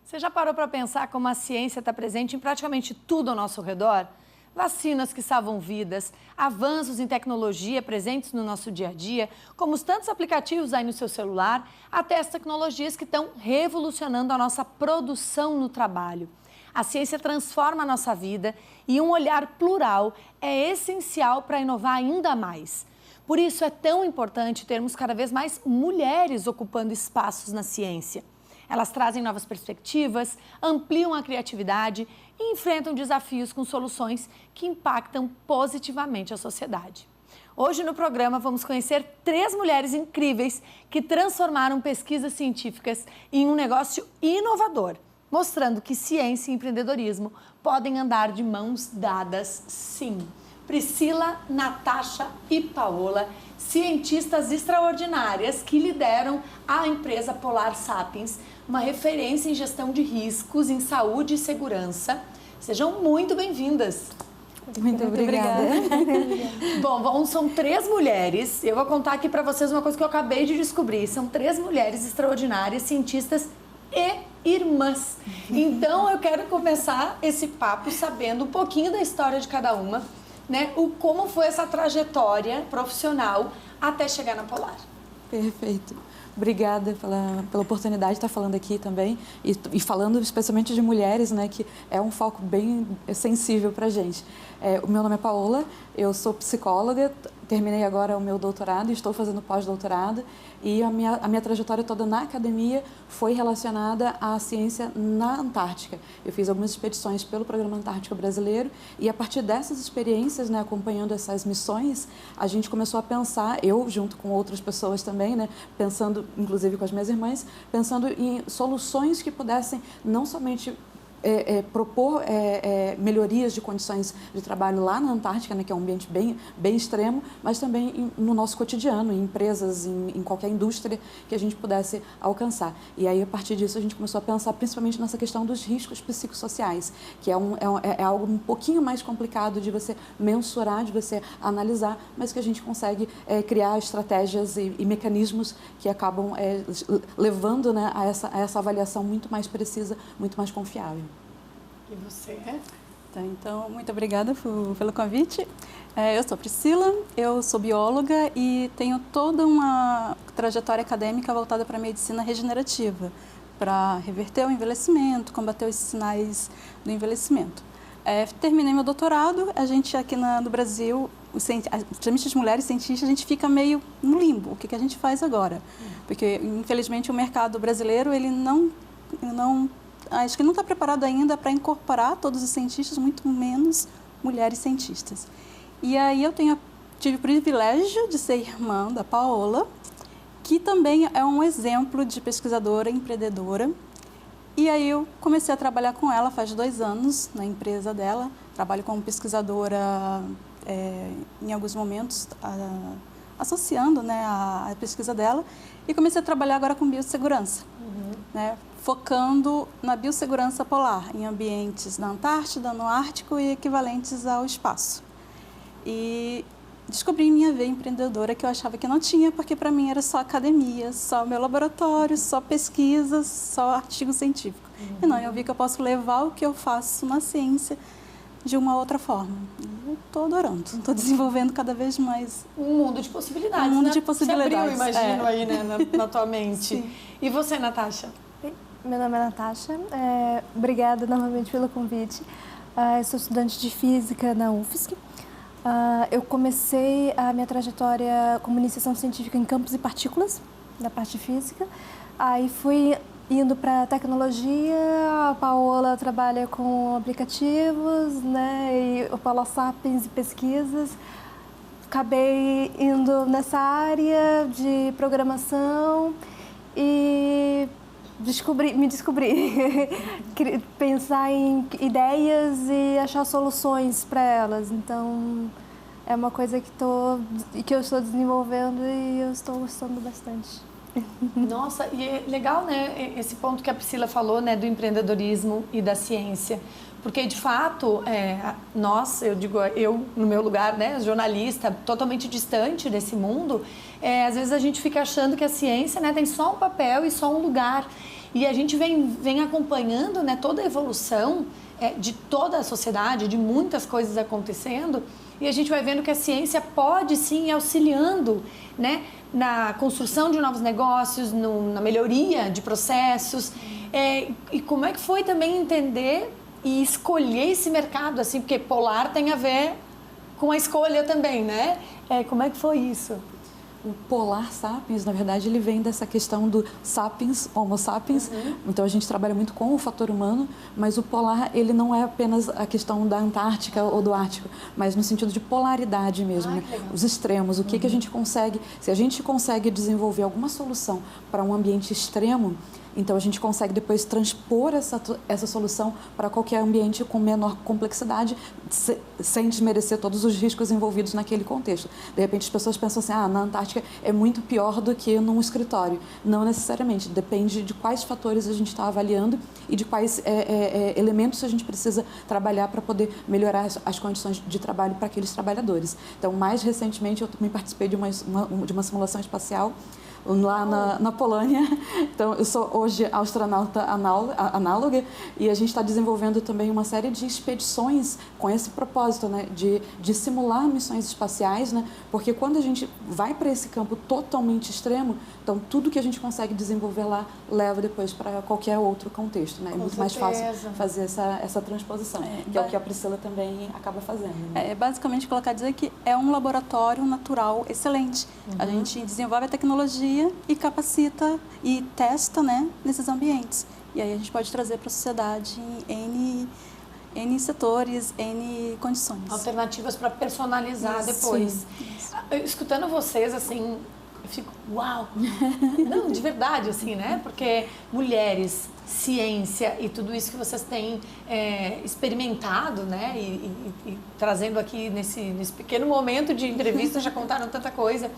Você já parou para pensar como a ciência está presente em praticamente tudo ao nosso redor? Vacinas que salvam vidas, avanços em tecnologia presentes no nosso dia a dia, como os tantos aplicativos aí no seu celular, até as tecnologias que estão revolucionando a nossa produção no trabalho. A ciência transforma a nossa vida e um olhar plural é essencial para inovar ainda mais. Por isso é tão importante termos cada vez mais mulheres ocupando espaços na ciência. Elas trazem novas perspectivas, ampliam a criatividade e enfrentam desafios com soluções que impactam positivamente a sociedade. Hoje no programa vamos conhecer 3 mulheres incríveis que transformaram pesquisas científicas em um negócio inovador, mostrando que ciência e empreendedorismo podem andar de mãos dadas, sim. Priscila, Natasha e Paola, cientistas extraordinárias que lideram a empresa Polar Sapiens, uma referência em gestão de riscos, em saúde e segurança. Sejam muito bem-vindas. Muito obrigada. Bom, são 3 mulheres. Eu vou contar aqui para vocês uma coisa que eu acabei de descobrir. São 3 mulheres extraordinárias, cientistas e irmãs. Então, eu quero começar esse papo sabendo um pouquinho da história de cada uma, né? Como foi essa trajetória profissional até chegar na Polar. Perfeito. Obrigada pela oportunidade de estar falando aqui também e falando especialmente de mulheres, né, que é um foco bem sensível para a gente. O meu nome é Paola, eu sou psicóloga, terminei agora o meu doutorado e estou fazendo pós-doutorado e a minha trajetória toda na academia foi relacionada à ciência na Antártica. Eu fiz algumas expedições pelo Programa Antártico Brasileiro e a partir dessas experiências, né, acompanhando essas missões, a gente começou a pensar, eu junto com outras pessoas também, né, pensando inclusive com as minhas irmãs, pensando em soluções que pudessem não somente propor melhorias de condições de trabalho lá na Antártica, né, que é um ambiente bem extremo, mas também no nosso cotidiano, em empresas, em qualquer indústria que a gente pudesse alcançar. E aí, a partir disso, a gente começou a pensar principalmente nessa questão dos riscos psicossociais, que é algo um pouquinho mais complicado de você mensurar, de você analisar, mas que a gente consegue criar estratégias e mecanismos que acabam levando, né, a essa avaliação muito mais precisa, muito mais confiável. E você? Então, muito obrigada pelo convite. Eu sou Priscila, eu sou bióloga e tenho toda uma trajetória acadêmica voltada para a medicina regenerativa, para reverter o envelhecimento, combater os sinais do envelhecimento. Terminei meu doutorado, a gente aqui no Brasil, principalmente as mulheres cientistas, a gente fica meio no limbo. O que a gente faz agora? Porque, infelizmente, o mercado brasileiro, ele acho que não está preparado ainda para incorporar todos os cientistas, muito menos mulheres cientistas. E aí eu tive o privilégio de ser irmã da Paola, que também é um exemplo de pesquisadora empreendedora. E aí eu comecei a trabalhar com ela faz 2 anos na empresa dela. Trabalho como pesquisadora em alguns momentos, associando, né, a pesquisa dela. E comecei a trabalhar agora com biossegurança, né, focando na biossegurança polar, em ambientes na Antártida, no Ártico e equivalentes ao espaço. E descobri minha veia empreendedora que eu achava que não tinha, porque para mim era só academia, só meu laboratório, só pesquisas, só artigo científico. E não, eu vi que eu posso levar o que eu faço na ciência de uma outra forma. Eu estou adorando, estou desenvolvendo cada vez mais. Um mundo de possibilidades, um mundo, né? de possibilidades. Se abriu, imagino, aí, né, na tua mente. Sim. E você, Natasha? Meu nome é Natasha, obrigada novamente pelo convite. Sou estudante de Física na UFSC. Eu comecei a minha trajetória como iniciação científica em campos e partículas, da parte de Física. Aí fui indo para tecnologia, a Paola trabalha com aplicativos, né, e o Polar Sapiens e pesquisas. Acabei indo nessa área de programação e me descobri, pensar em ideias e achar soluções para elas. Então, é uma coisa que eu estou desenvolvendo e eu estou gostando bastante. Nossa, e é legal, né, esse ponto que a Priscila falou, né, do empreendedorismo e da ciência, Porque, de fato, nós, eu no meu lugar, né, jornalista, totalmente distante desse mundo, às vezes a gente fica achando que a ciência, né, tem só um papel e só um lugar. E a gente vem acompanhando, né, toda a evolução de toda a sociedade, de muitas coisas acontecendo, e a gente vai vendo que a ciência pode, sim, ir auxiliando, né, na construção de novos negócios, na melhoria de processos. E como é que foi também entender e escolher esse mercado, assim, porque polar tem a ver com a escolha também, né? Como é que foi isso? O Polar Sapiens, na verdade, ele vem dessa questão do sapiens, homo sapiens. Então, a gente trabalha muito com o fator humano, mas o polar, ele não é apenas a questão da Antártica ou do Ártico, mas no sentido de polaridade mesmo, né? Os extremos, o que a gente consegue, se a gente consegue desenvolver alguma solução para um ambiente extremo, então a gente consegue depois transpor essa solução para qualquer ambiente com menor complexidade, sem desmerecer todos os riscos envolvidos naquele contexto. De repente as pessoas pensam assim, na Antártica é muito pior do que num escritório. Não necessariamente, depende de quais fatores a gente está avaliando e de quais elementos a gente precisa trabalhar para poder melhorar as condições de trabalho para aqueles trabalhadores. Então, mais recentemente, eu também participei de uma simulação espacial lá na Polônia. Então, eu sou hoje astronauta análoga e a gente está desenvolvendo também uma série de expedições com esse propósito, né, de simular missões espaciais, né, porque quando a gente vai para esse campo totalmente extremo, então tudo que a gente consegue desenvolver lá leva depois para qualquer outro contexto, né? É muito mais fácil fazer essa transposição, que é o que a Priscila também acaba fazendo. Né? Basicamente, dizer que é um laboratório natural excelente. A gente desenvolve a tecnologia e capacita e testa, né, nesses ambientes. E aí a gente pode trazer para a sociedade N setores, N condições. Alternativas para personalizar depois. Escutando vocês, assim, eu fico, uau! Não, de verdade, assim, né? Porque mulheres, ciência e tudo isso que vocês têm experimentado, né? E trazendo aqui nesse pequeno momento de entrevista, já contaram tanta coisa.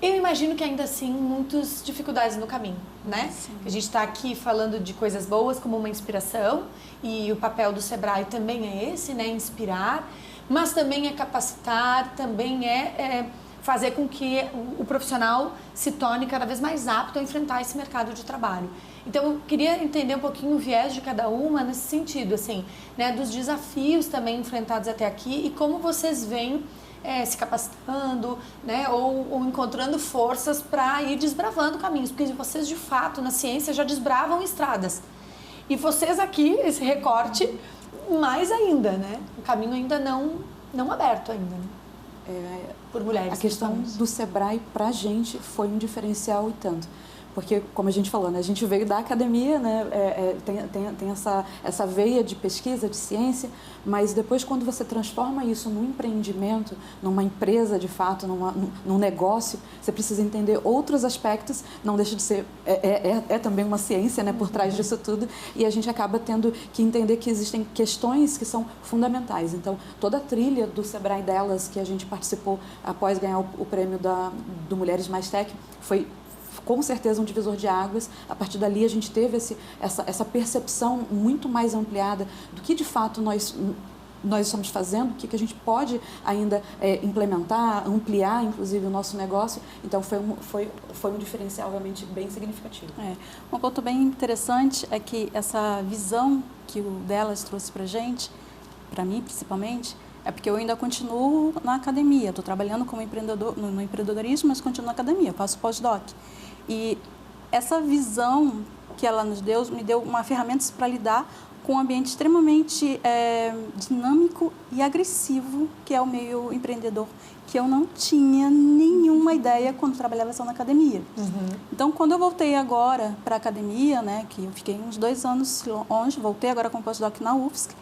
Eu imagino que ainda assim muitas dificuldades no caminho, né? Sim. A gente está aqui falando de coisas boas como uma inspiração e o papel do Sebrae também é esse, né? Inspirar, mas também é capacitar, também é fazer com que o profissional se torne cada vez mais apto a enfrentar esse mercado de trabalho. Então, eu queria entender um pouquinho o viés de cada uma nesse sentido, assim, né? Dos desafios também enfrentados até aqui e como vocês veem se capacitando, né, ou encontrando forças para ir desbravando caminhos, porque vocês de fato na ciência já desbravam estradas e vocês aqui, esse recorte, mais ainda, né, o caminho ainda não aberto ainda, né? Por mulheres. A questão do Sebrae para a gente foi um diferencial e tanto. Porque, como a gente falou, né, a gente veio da academia, né, tem essa veia de pesquisa, de ciência, mas depois quando você transforma isso num empreendimento, numa empresa de fato, num negócio, você precisa entender outros aspectos, não deixa de ser, também uma ciência, né, por trás disso tudo, e a gente acaba tendo que entender que existem questões que são fundamentais. Então, toda a trilha do Sebrae delas, que a gente participou após ganhar o prêmio do Mulheres Mais Tech, foi com certeza um divisor de águas. A partir dali a gente teve essa percepção muito mais ampliada do que de fato nós estamos fazendo, o que a gente pode ainda implementar, ampliar inclusive o nosso negócio. Então foi um diferencial realmente bem significativo. Um ponto bem interessante é que essa visão que o delas trouxe para a gente, para mim principalmente, é porque eu ainda continuo na academia. Estou trabalhando como empreendedor, no empreendedorismo, mas continuo na academia, eu faço pós-doc. E essa visão que ela nos deu, me deu uma ferramenta para lidar com um ambiente extremamente dinâmico e agressivo, que é o meio empreendedor, que eu não tinha nenhuma ideia quando trabalhava só na academia. Então, quando eu voltei agora para a academia, né, que eu fiquei uns 2 anos longe, voltei agora com pós-doc na UFSC,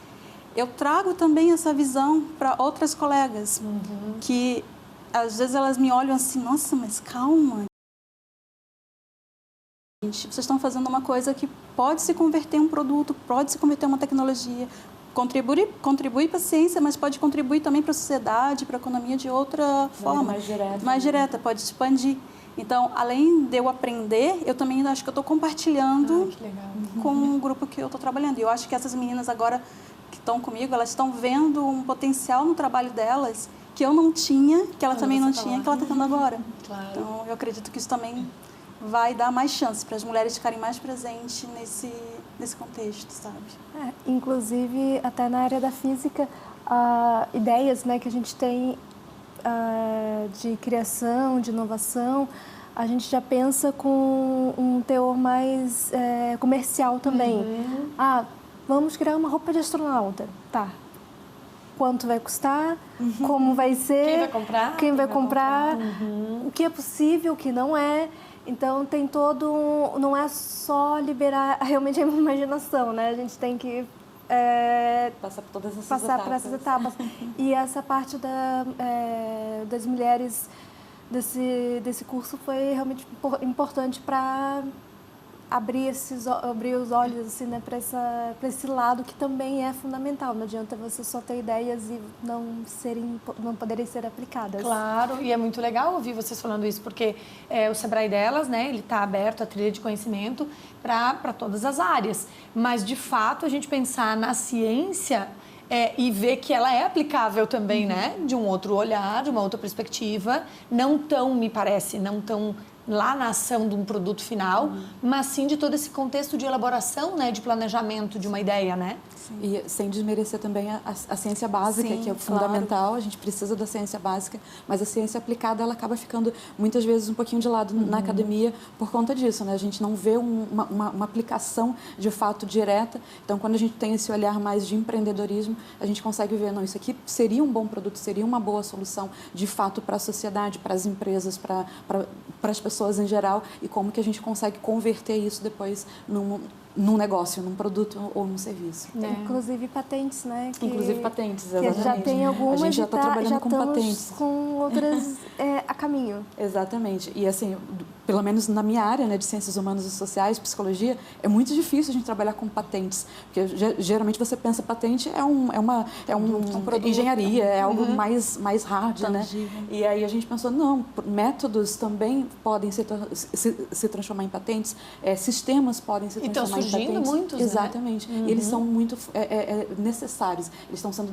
eu trago também essa visão para outras colegas, que às vezes elas me olham assim, nossa, mas calma. Vocês estão fazendo uma coisa que pode se converter em um produto, pode se converter em uma tecnologia, contribui para a ciência, mas pode contribuir também para a sociedade, para a economia de outra forma. Mais direta, pode expandir. Então, além de eu aprender, eu também acho que eu estou compartilhando com o grupo que eu estou trabalhando. E eu acho que essas meninas agora que estão comigo, elas estão vendo um potencial no trabalho delas que eu não tinha, que ela também não tinha, que ela está tendo agora. Claro. Então, eu acredito que isso também vai dar mais chance para as mulheres ficarem mais presentes nesse contexto, sabe? Inclusive, até na área da física, ideias, né, que a gente tem de criação, de inovação, a gente já pensa com um teor mais comercial também. Vamos criar uma roupa de astronauta. Tá. Quanto vai custar? Como vai ser? Quem vai comprar? Quem vai comprar? O que é possível, o que não é. Então, tem todo não é só liberar realmente a imaginação, né? A gente tem que Passar por todas essas passar por essas etapas. E essa parte das mulheres desse curso foi realmente importante para abrir os olhos assim, né, para esse lado que também é fundamental. Não adianta você só ter ideias e não poderem ser aplicadas. Claro, e é muito legal ouvir vocês falando isso, porque o Sebrae delas, né, ele está aberto à trilha de conhecimento para todas as áreas. Mas, de fato, a gente pensar na ciência e ver que ela é aplicável também, né, de um outro olhar, de uma outra perspectiva, não tão, me parece, não tão lá na ação de um produto final, mas sim de todo esse contexto de elaboração, né, de planejamento de uma ideia, né? E sem desmerecer também a ciência básica, Sim, que é fundamental, a gente precisa da ciência básica, mas a ciência aplicada ela acaba ficando muitas vezes um pouquinho de lado na academia por conta disso, né? A gente não vê uma aplicação de fato direta, então quando a gente tem esse olhar mais de empreendedorismo, a gente consegue ver, não, isso aqui seria um bom produto, seria uma boa solução de fato para a sociedade, para as empresas, para as pessoas em geral, e como que a gente consegue converter isso depois num negócio, num produto ou num serviço. Inclusive patentes, né? Inclusive patentes, exatamente. Que já tem algumas, a gente já está trabalhando com patentes. Com outras a caminho. Exatamente. E assim, pelo menos na minha área, né, de ciências humanas e sociais, psicologia, é muito difícil a gente trabalhar com patentes, porque geralmente você pensa patente é uma engenharia, é algo mais hard, né? E aí a gente pensou, não, métodos também podem se transformar em patentes, sistemas podem se transformar em patentes. Então, surgindo muitos, exatamente. né? Eles são muito necessários, eles estão sendo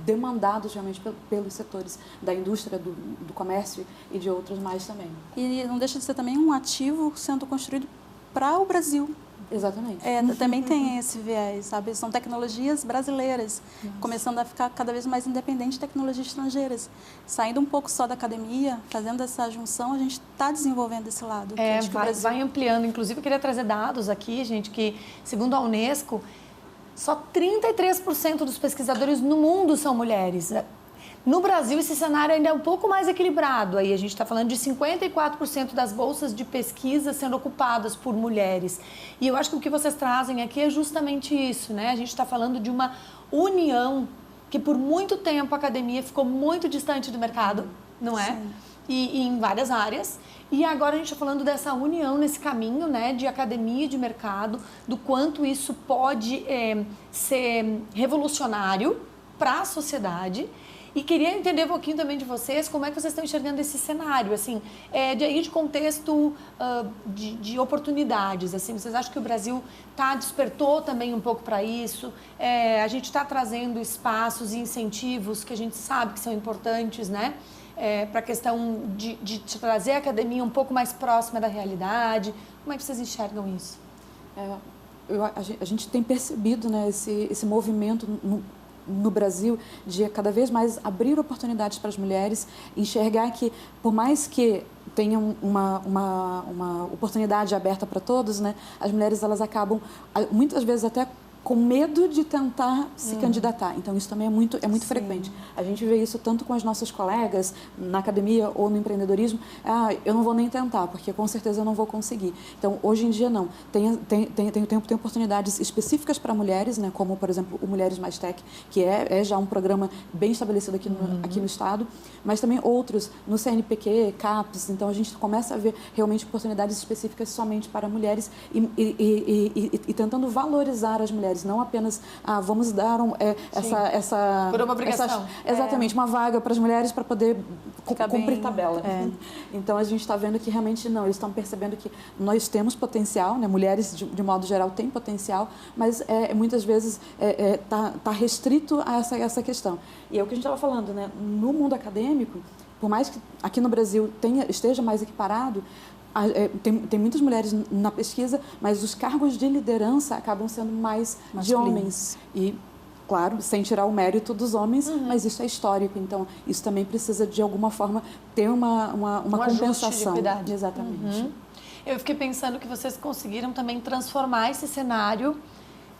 demandados realmente pelos setores da indústria, do comércio e de outros mais também. E não deixa de ser também um ativo sendo construído para o Brasil. Exatamente. Também tem esse viés, sabe? São tecnologias brasileiras, começando a ficar cada vez mais independente de tecnologias estrangeiras. Saindo um pouco só da academia, fazendo essa junção, a gente está desenvolvendo esse lado. Vai ampliando. Inclusive, eu queria trazer dados aqui, gente, que, segundo a Unesco, só 33% dos pesquisadores no mundo são mulheres. No Brasil, esse cenário ainda é um pouco mais equilibrado. Aí a gente está falando de 54% das bolsas de pesquisa sendo ocupadas por mulheres. E eu acho que o que vocês trazem aqui é justamente isso, né? A gente está falando de uma união que por muito tempo a academia ficou muito distante do mercado, não é? E em várias áreas. E agora a gente está falando dessa união nesse caminho, né, de academia e de mercado, do quanto isso pode ser revolucionário para a sociedade. E queria entender um pouquinho também de vocês, como é que vocês estão enxergando esse cenário, assim, de contexto de oportunidades, assim, vocês acham que o Brasil despertou também um pouco para isso? A gente está trazendo espaços e incentivos que a gente sabe que são importantes, né, para a questão de trazer a academia um pouco mais próxima da realidade. Como é que vocês enxergam isso? A gente tem percebido, né, esse movimento no Brasil de cada vez mais abrir oportunidades para as mulheres, enxergar que, por mais que tenha uma oportunidade aberta para todos, né, as mulheres elas acabam, muitas vezes até com medo de tentar se candidatar. Então, isso também é muito frequente. A gente vê isso tanto com as nossas colegas na academia ou no empreendedorismo. Eu não vou nem tentar, porque com certeza eu não vou conseguir. Então, hoje em dia, não. Tem oportunidades específicas para mulheres, né, como, por exemplo, o Mulheres Mais Tech, que é já um programa bem estabelecido aqui no Estado, mas também outros no CNPq, CAPES. Então, a gente começa a ver realmente oportunidades específicas somente para mulheres e tentando valorizar as mulheres mulheres, não apenas vamos dar essa por uma obrigação. Exatamente, uma vaga para as mulheres para poder cumprir bem, tabela. Então a gente está vendo que realmente não, eles estão percebendo que nós temos potencial, né? Mulheres de modo geral têm potencial, mas muitas vezes tá restrito a essa questão. E é o que a gente estava falando, né? No mundo acadêmico, por mais que aqui no Brasil esteja mais equiparado, tem muitas mulheres na pesquisa, mas os cargos de liderança acabam sendo mais de homens. E, claro, sem tirar o mérito dos homens, mas isso é histórico. Então, isso também precisa, de alguma forma, ter uma compensação. De exatamente. Eu fiquei pensando que vocês conseguiram também transformar esse cenário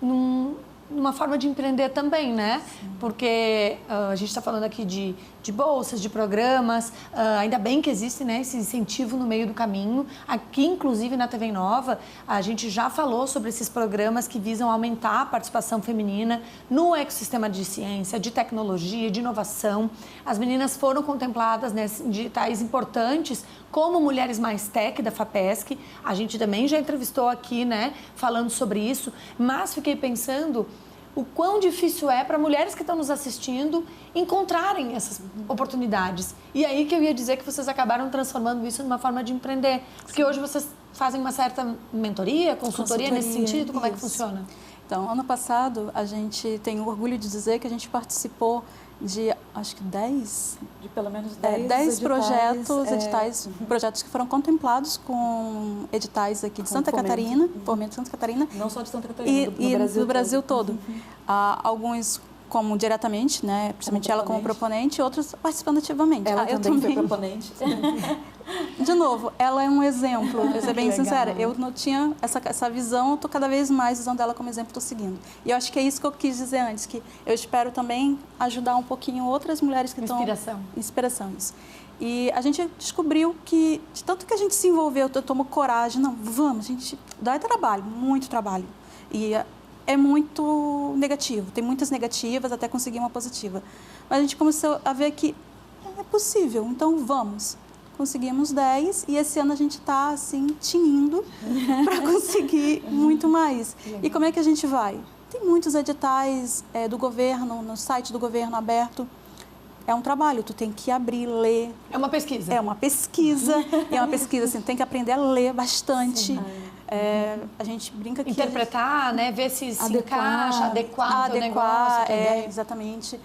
numa forma de empreender também, né? Porque a gente está falando aqui de bolsas, de programas, ainda bem que existe, né, esse incentivo no meio do caminho. Aqui, inclusive, na TV Nova, a gente já falou sobre esses programas que visam aumentar a participação feminina no ecossistema de ciência, de tecnologia, de inovação. As meninas foram contempladas, né, em editais importantes, como Mulheres Mais Tech, da FAPESC. A gente também já entrevistou aqui, né, falando sobre isso, mas fiquei pensando o quão difícil é para mulheres que estão nos assistindo encontrarem essas oportunidades. E aí que eu ia dizer que vocês acabaram transformando isso numa forma de empreender. Porque hoje vocês fazem uma certa mentoria, consultoria nesse sentido? Como é que funciona? Então, ano passado, a gente tem o orgulho de dizer que a gente participou de, acho que 10... De pelo menos 10 editais, projetos que foram contemplados com editais aqui de Santa Catarina, fomento de Santa Catarina. Não só de Santa Catarina, do Brasil todo. Alguns como diretamente, né, principalmente ela como proponente, outros participando ativamente. Ela também foi proponente. De novo, ela é um exemplo, eu vou ser bem sincera. Eu não tinha essa visão, eu estou cada vez mais usando ela como exemplo, estou seguindo. E eu acho que é isso que eu quis dizer antes, que eu espero também ajudar um pouquinho outras mulheres que estão... Inspiração, isso. E a gente descobriu que, de tanto que a gente se envolveu, tomou coragem, não, vamos, a gente dá trabalho, muito trabalho. E é muito negativo, tem muitas negativas até conseguir uma positiva. Mas a gente começou a ver que é possível, então vamos. Conseguimos 10 e esse ano a gente está, assim, tinindo para conseguir muito mais. E como é que a gente vai? Tem muitos editais do governo, no site do governo aberto. É um trabalho, tu tem que abrir, ler. É uma pesquisa. É uma pesquisa, e é uma pesquisa, assim, tem que aprender a ler bastante. A gente brinca que... Interpretar, né? Ver se encaixa, adequar o negócio. Exatamente.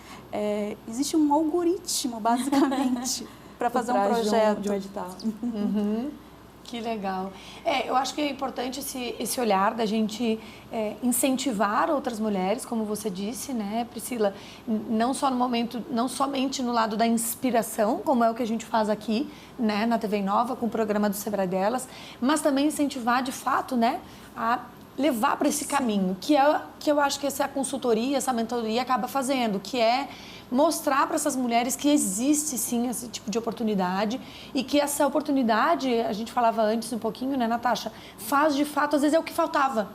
Existe um algoritmo, basicamente, para fazer um projeto. De um edital. Que legal. Eu acho que é importante esse olhar da gente incentivar outras mulheres, como você disse, né, Priscila? Não só no momento, não somente no lado da inspiração, como é o que a gente faz aqui, né, na TV Nova, com o programa do Sebrae Delas, mas também incentivar, de fato, né, a levar para esse caminho, que eu acho que essa consultoria, essa mentoria acaba fazendo, que é mostrar para essas mulheres que existe sim esse tipo de oportunidade e que essa oportunidade, a gente falava antes um pouquinho, né, Natasha, faz de fato, às vezes é o que faltava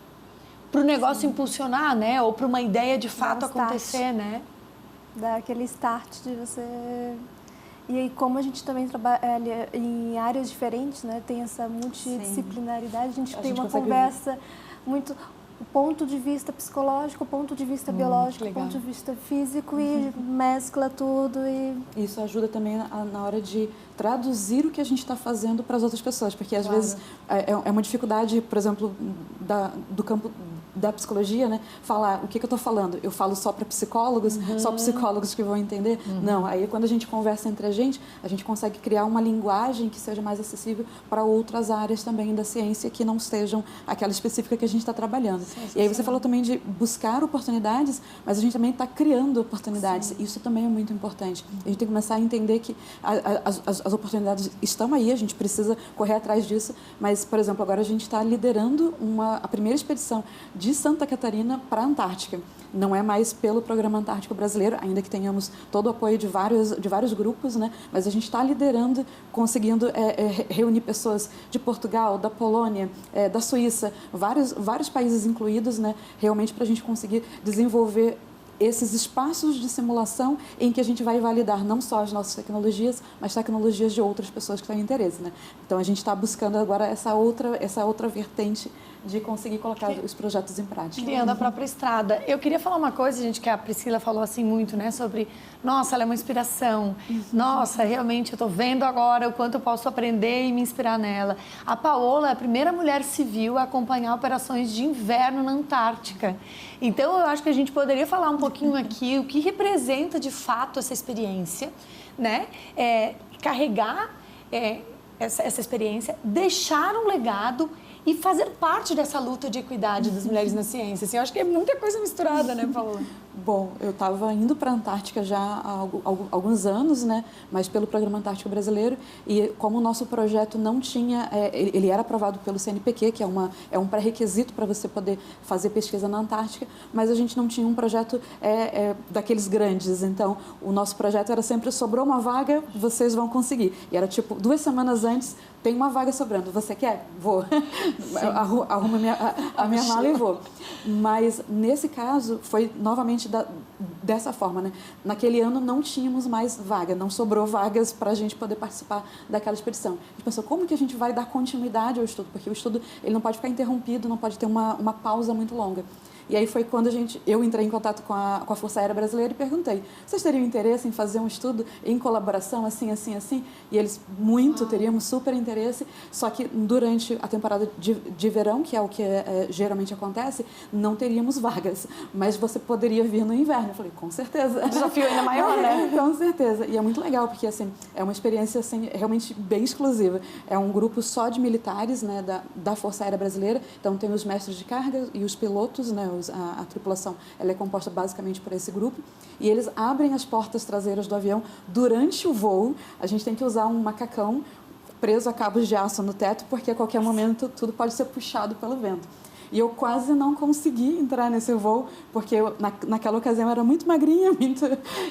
para o negócio impulsionar, né, ou para uma ideia de fato acontecer, né? Dá aquele start de você... E aí, como a gente também trabalha em áreas diferentes, né, tem essa multidisciplinaridade, a gente tem uma conversa muito... O ponto de vista psicológico, o ponto de vista biológico, o ponto de vista físico e mescla tudo. Isso ajuda também na hora de traduzir o que a gente está fazendo para as outras pessoas, porque às vezes é uma dificuldade, por exemplo, do campo da psicologia, né? Falar o que eu estou falando. Eu falo só para psicólogos, só psicólogos que vão entender? Não, aí quando a gente conversa entre a gente consegue criar uma linguagem que seja mais acessível para outras áreas também da ciência que não sejam aquela específica que a gente está trabalhando. E aí você falou também de buscar oportunidades, mas a gente também está criando oportunidades. Isso também é muito importante. A gente tem que começar a entender que as oportunidades estão aí, a gente precisa correr atrás disso, mas, por exemplo, agora a gente está liderando a primeira expedição de Santa Catarina para a Antártica. Não é mais pelo Programa Antártico Brasileiro, ainda que tenhamos todo o apoio de vários grupos, né? Mas a gente está liderando, conseguindo reunir pessoas de Portugal, da Polônia, da Suíça, vários países incluídos, né? Realmente para a gente conseguir desenvolver esses espaços de simulação em que a gente vai validar não só as nossas tecnologias, mas tecnologias de outras pessoas que têm interesse, né? Então, a gente está buscando agora essa outra vertente de conseguir colocar os projetos em prática. Criando a própria estrada. Eu queria falar uma coisa, gente, que a Priscila falou assim muito, né? Sobre, nossa, ela é uma inspiração. Nossa, realmente, eu estou vendo agora o quanto eu posso aprender e me inspirar nela. A Paola é a primeira mulher civil a acompanhar operações de inverno na Antártica. Então, eu acho que a gente poderia falar um pouquinho aqui o que representa, de fato, essa experiência, né? Carregar essa experiência, deixar um legado e fazer parte dessa luta de equidade das mulheres na ciência. Assim, eu acho que é muita coisa misturada, né, Paola? Bom, eu estava indo para a Antártica já há alguns anos, né? Mas pelo Programa Antártico Brasileiro, e como o nosso projeto não tinha, ele era aprovado pelo CNPq, que é um pré-requisito para você poder fazer pesquisa na Antártica, mas a gente não tinha um projeto daqueles grandes. Então, o nosso projeto era sempre: sobrou uma vaga, vocês vão conseguir. E era tipo, 2 semanas antes, tem uma vaga sobrando, você quer? Vou. Arrumo a minha mala e vou. Mas, nesse caso, foi novamente dessa forma, né? Naquele ano não tínhamos mais vaga, não sobrou vagas para a gente poder participar daquela expedição. A gente pensou, como que a gente vai dar continuidade ao estudo? Porque o estudo ele não pode ficar interrompido, não pode ter uma pausa muito longa. E aí foi quando eu entrei em contato com a Força Aérea Brasileira e perguntei: vocês teriam interesse em fazer um estudo em colaboração, assim, assim, assim? E eles, teríamos super interesse, só que durante a temporada de verão, que é o que geralmente acontece, não teríamos vagas, mas você poderia vir no inverno. Eu falei, com certeza. O desafio ainda maior, né? Com certeza. E é muito legal, porque assim, é uma experiência assim, realmente bem exclusiva. É um grupo só de militares, né, da Força Aérea Brasileira, então tem os mestres de carga e os pilotos, né, a tripulação ela é composta basicamente por esse grupo, e eles abrem as portas traseiras do avião durante o voo. A gente tem que usar um macacão preso a cabos de aço no teto, porque a qualquer momento tudo pode ser puxado pelo vento. E eu quase não consegui entrar nesse voo, porque naquela ocasião eu era muito magrinha,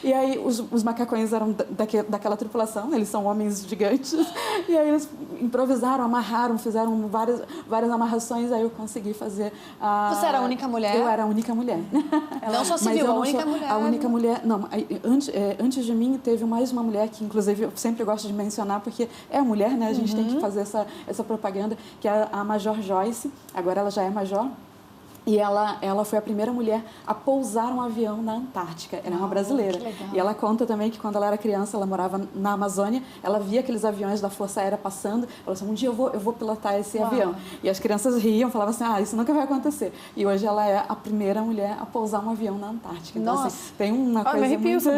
e aí os macacões eram daquela tripulação, eles são homens gigantes, e aí eles improvisaram, amarraram, fizeram várias amarrações, aí eu consegui fazer a... Você era a única mulher? Eu era a única mulher. Não só civil, a única mulher. A única mulher, não, antes de mim teve mais uma mulher, que inclusive eu sempre gosto de mencionar, porque é mulher, né, a gente tem que fazer essa propaganda, que é a Major Joyce, agora ela já é Major, e ela foi a primeira mulher a pousar um avião na Antártica. Ela é uma brasileira. E ela conta também que quando ela era criança, ela morava na Amazônia, ela via aqueles aviões da Força Aérea passando, ela falou assim, um dia eu vou pilotar esse avião. E as crianças riam, falavam assim, isso nunca vai acontecer. E hoje ela é a primeira mulher a pousar um avião na Antártica. Então, nossa, assim, tem uma coisa muito...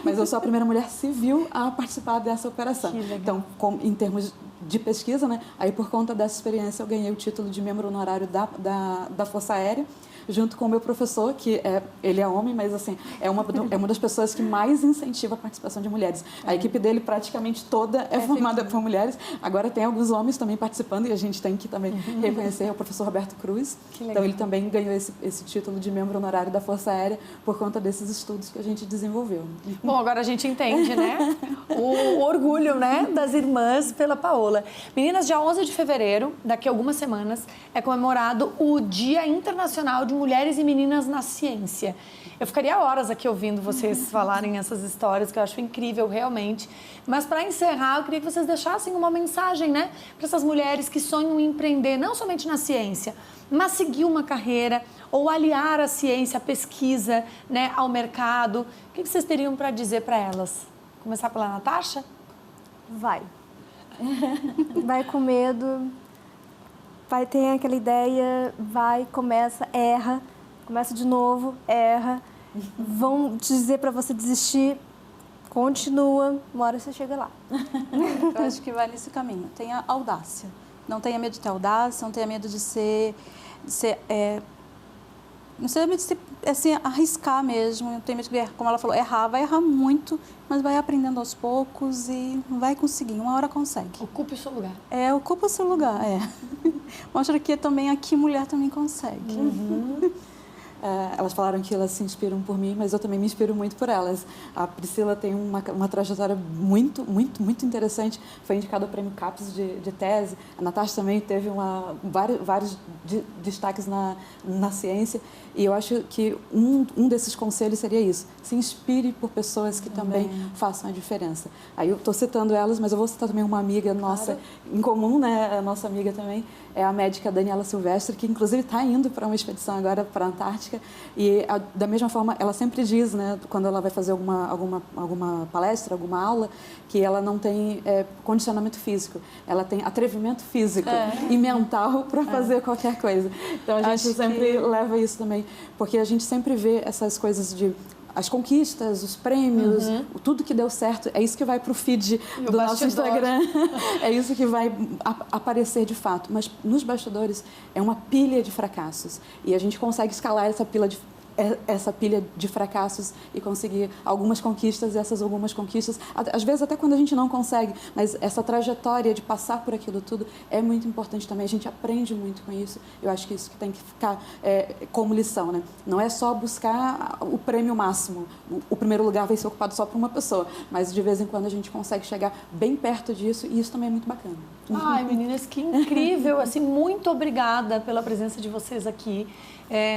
Mas eu sou a primeira mulher civil a participar dessa operação. Então, em termos de pesquisa, né? Aí, por conta dessa experiência, eu ganhei o título de membro honorário da Força Aérea, junto com o meu professor, que ele é homem, mas assim, é uma das pessoas que mais incentiva a participação de mulheres. A equipe dele praticamente toda é formada por mulheres. Agora tem alguns homens também participando, e a gente tem que também reconhecer o professor Roberto Cruz. Então ele também ganhou esse título de membro honorário da Força Aérea por conta desses estudos que a gente desenvolveu. Bom, agora a gente entende, né? O orgulho, né, das irmãs pela Paola. Meninas, dia 11 de fevereiro, daqui a algumas semanas, é comemorado o Dia Internacional de Mulheres e Meninas na Ciência. Eu ficaria horas aqui ouvindo vocês falarem essas histórias, que eu acho incrível, realmente. Mas, para encerrar, eu queria que vocês deixassem uma mensagem, né, para essas mulheres que sonham em empreender, não somente na ciência, mas seguir uma carreira ou aliar a ciência, a pesquisa, né, ao mercado. O que vocês teriam para dizer para elas? Começar pela Natasha? Vai. Vai com medo. Vai ter aquela ideia, vai, começa, erra, começa de novo, erra. Vão dizer para você desistir, continua, uma hora você chega lá. Eu acho que vai nesse caminho. Tenha audácia. Não tenha medo de ter audácia, não tenha medo de não tenha medo de ser, assim, arriscar mesmo. Não tenha medo de, como ela falou, errar. Vai errar muito, mas vai aprendendo aos poucos e vai conseguir. Uma hora consegue. Ocupe o seu lugar. Ocupa o seu lugar, Mostra que também aqui mulher também consegue. Elas falaram que elas se inspiram por mim, mas eu também me inspiro muito por elas. A Priscila tem uma trajetória muito interessante. Foi indicada ao Prêmio CAPES de tese. A Natasha também teve vários destaques na ciência. E eu acho que um desses conselhos seria isso. Se inspire por pessoas que também façam a diferença. Aí eu estou citando elas, mas eu vou citar também uma amiga nossa em comum, né? A nossa amiga também é a médica Daniela Silvestre, que inclusive está indo para uma expedição agora para a Antártica. E da mesma forma, ela sempre diz, né, quando ela vai fazer alguma palestra, alguma aula, que ela não tem condicionamento físico, ela tem atrevimento físico e mental para fazer qualquer coisa. Então a gente sempre leva isso também, porque a gente sempre vê essas coisas de as conquistas, os prêmios, tudo que deu certo, é isso que vai para o feed do nosso Instagram, é isso que vai aparecer de fato. Mas nos bastidores é uma pilha de fracassos e a gente consegue escalar essa pilha de fracassos e conseguir algumas conquistas, e essas algumas conquistas, às vezes até quando a gente não consegue, mas essa trajetória de passar por aquilo tudo é muito importante também, a gente aprende muito com isso. Eu acho que isso que tem que ficar como lição, né? Não é só buscar o prêmio máximo, o primeiro lugar vai ser ocupado só por uma pessoa, mas de vez em quando a gente consegue chegar bem perto disso e isso também é muito bacana. Ai, meninas, que incrível! Assim, muito obrigada pela presença de vocês aqui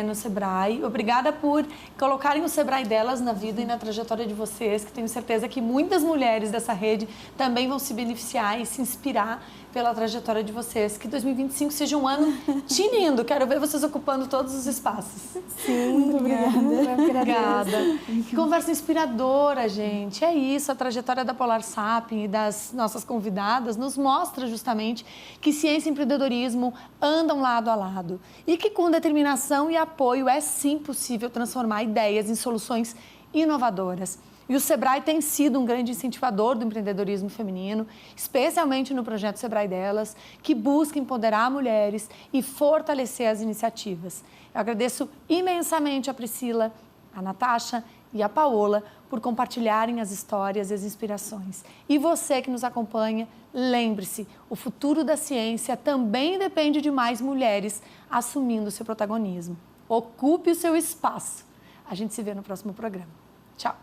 no Sebrae. Obrigada por colocarem o Sebrae delas na vida e na trajetória de vocês, que tenho certeza que muitas mulheres dessa rede também vão se beneficiar e se inspirar pela trajetória de vocês. Que 2025 seja um ano tinindo. Quero ver vocês ocupando todos os espaços. Sim, muito obrigada. Obrigada. Que conversa inspiradora, gente. É isso, a trajetória da Polar Sapien e das nossas convidadas nos mostra justamente que ciência e empreendedorismo andam lado a lado e que com determinação e apoio é sim possível transformar ideias em soluções inovadoras. E o Sebrae tem sido um grande incentivador do empreendedorismo feminino, especialmente no projeto Sebrae Delas, que busca empoderar mulheres e fortalecer as iniciativas. Eu agradeço imensamente a Priscila, a Natasha e a Paola por compartilharem as histórias e as inspirações. E você que nos acompanha, lembre-se, o futuro da ciência também depende de mais mulheres assumindo seu protagonismo. Ocupe o seu espaço. A gente se vê no próximo programa. Tchau!